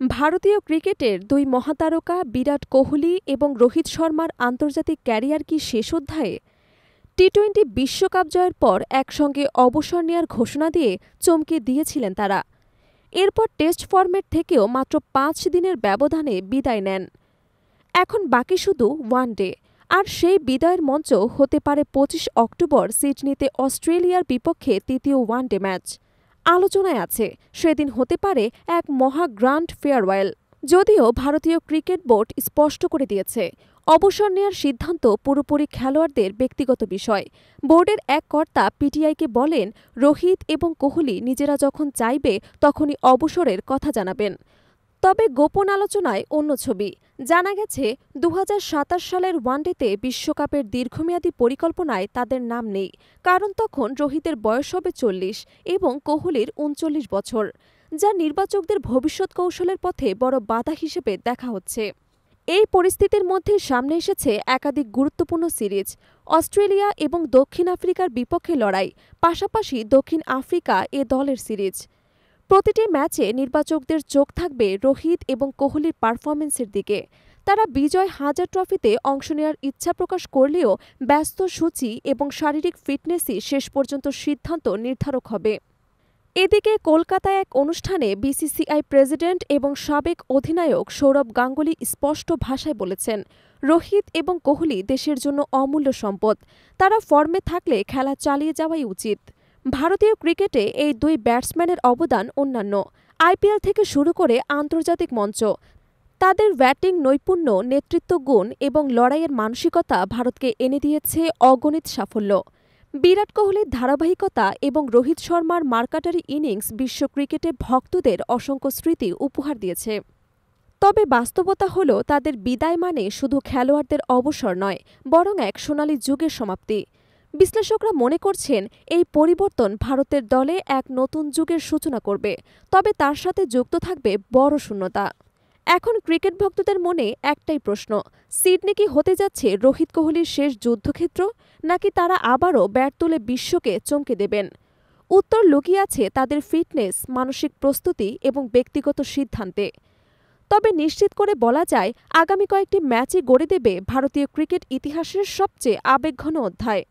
ভারতীয় ক্রিকেটের দুই মহাতারকা বিরাট কোহলি এবং রোহিত শর্মার আন্তর্জাতিক ক্যারিয়ার কি শেষ অধ্যায়ে? টি-২০ বিশ্বকাপ জয়ের পর একসঙ্গে অবসর নেয়ার ঘোষণা দিয়ে চমকে দিয়েছিলেন তারা। এরপর টেস্ট ফরম্যাট থেকেও মাত্র ৫ দিনের ব্যবধানে বিদায় নেন। এখন বাকি শুধু ওয়ানডে, আর সেই বিদায়ের মঞ্চ হতে পারে ২৫ অক্টোবর সিডনিতে অস্ট্রেলিয়ার বিপক্ষে তৃতীয় ওয়ানডে ম্যাচ। আলোচনায় আছে সেদিন হতে পারে এক মহা গ্র্যান্ড ফেয়ারওয়েল। যদিও ভারতীয় ক্রিকেট বোর্ড স্পষ্ট করে দিয়েছে, অবসর নেওয়ার সিদ্ধান্ত পুরোপুরি খেলোয়াড়দের ব্যক্তিগত বিষয়। বোর্ডের এক কর্তা পিটিআইকে বলেন, রোহিত এবং কোহলি নিজেরা যখন চাইবে তখনই অবসরের কথা জানাবেন। তবে গোপন আলোচনায় অন্য ছবি। জানা গেছে ২০২৭ সালের ওয়ানডেতে বিশ্বকাপের দীর্ঘমেয়াদী পরিকল্পনায় তাদের নাম নেই, কারণ তখন রোহিতের বয়স হবে ৪০ এবং কোহলির ৩৯ বছর, যা নির্বাচকদের ভবিষ্যৎ কৌশলের পথে বড় বাধা হিসেবে দেখা হচ্ছে। এই পরিস্থিতির মধ্যে সামনে এসেছে একাধিক গুরুত্বপূর্ণ সিরিজ, অস্ট্রেলিয়া এবং দক্ষিণ আফ্রিকার বিপক্ষে লড়াই, পাশাপাশি দক্ষিণ আফ্রিকা এ দলের সিরিজ। প্রতিটি ম্যাচে নির্বাচকদের চোখ থাকবে রোহিত এবং কোহলির পারফরম্যান্সের দিকে। তারা বিজয় হাজার ট্রফিতে অংশ নেওয়ার ইচ্ছা প্রকাশ করলেও ব্যস্ত সূচি এবং শারীরিক ফিটনেসই শেষ পর্যন্ত সিদ্ধান্ত নির্ধারক হবে। এদিকে কলকাতায় এক অনুষ্ঠানে বিসিসিআই প্রেসিডেন্ট এবং সাবেক অধিনায়ক সৌরভ গাঙ্গুলি স্পষ্ট ভাষায় বলেছেন, রোহিত এবং কোহলি দেশের জন্য অমূল্য সম্পদ। তারা ফর্মে থাকলে খেলা চালিয়ে যাওয়াই উচিত। ভারতীয় ক্রিকেটে এই দুই ব্যাটসম্যানের অবদান অন্যান্য। আইপিএল থেকে শুরু করে আন্তর্জাতিক মঞ্চ, তাদের ব্যাটিং নৈপুণ্য, নেতৃত্ব গুণ এবং লড়াইয়ের মানসিকতা ভারতকে এনে দিয়েছে অগণিত সাফল্য। বিরাট কোহলির ধারাবাহিকতা এবং রোহিত শর্মার মার্কাটারি ইনিংস বিশ্ব ক্রিকেটে ভক্তদের অসংখ্য স্মৃতি উপহার দিয়েছে। তবে বাস্তবতা হল, তাদের বিদায় মানে শুধু খেলোয়াড়দের অবসর নয়, বরং এক সোনালী যুগের সমাপ্তি। বিশ্লেষকরা মনে করছেন, এই পরিবর্তন ভারতের দলে এক নতুন যুগের সূচনা করবে, তবে তার সাথে যুক্ত থাকবে বড় শূন্যতা। এখন ক্রিকেট ভক্তদের মনে একটাই প্রশ্ন, সিডনি কি হতে যাচ্ছে রোহিত কোহলির শেষ যুদ্ধক্ষেত্র, নাকি তারা আবারও ব্যাট তুলে বিশ্বকে চমকে দেবেন? উত্তর লুকিয়ে আছে তাদের ফিটনেস, মানসিক প্রস্তুতি এবং ব্যক্তিগত সিদ্ধান্তে। তবে নিশ্চিত করে বলা যায়, আগামী কয়েকটি ম্যাচই গড়ে দেবে ভারতীয় ক্রিকেট ইতিহাসের সবচেয়ে আবেগঘন অধ্যায়।